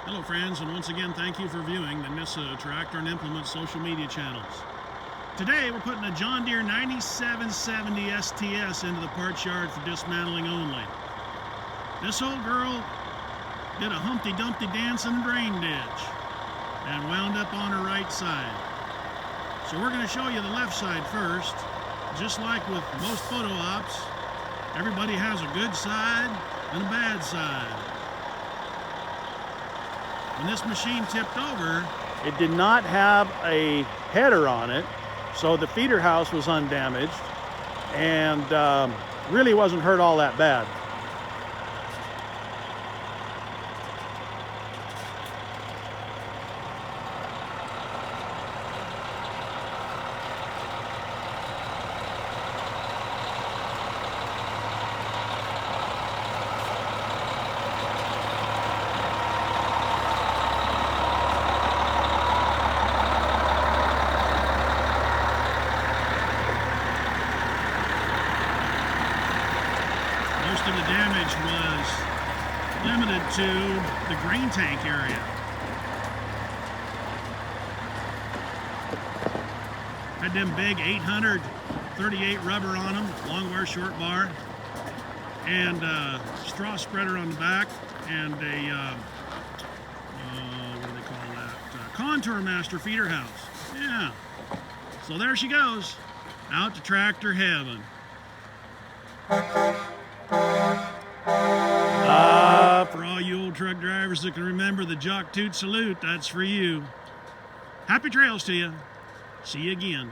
Hello friends, and once again thank you for viewing the Nyssa Tractor Implement social media channels. Today we're putting a John Deere 9770 STS into the parts yard for dismantling only. This old girl did a Humpty Dumpty dance in the drain ditch and wound up on her right side. So we're going to show you the left side first. Just like with most photo ops, everybody has a good side and a bad side. When this machine tipped over, it did not have a header on it, so the feeder house was undamaged and really wasn't hurt all that bad. Most of the damage was limited to the grain tank area. Had them big 838 rubber on them, long bar, short bar, and straw spreader on the back, and a what do they call that? Contour Master feeder house. Yeah. So there she goes, out to tractor heaven. For all you old truck drivers that can remember the Jock Toot salute, that's for you. Happy trails to you. See you again.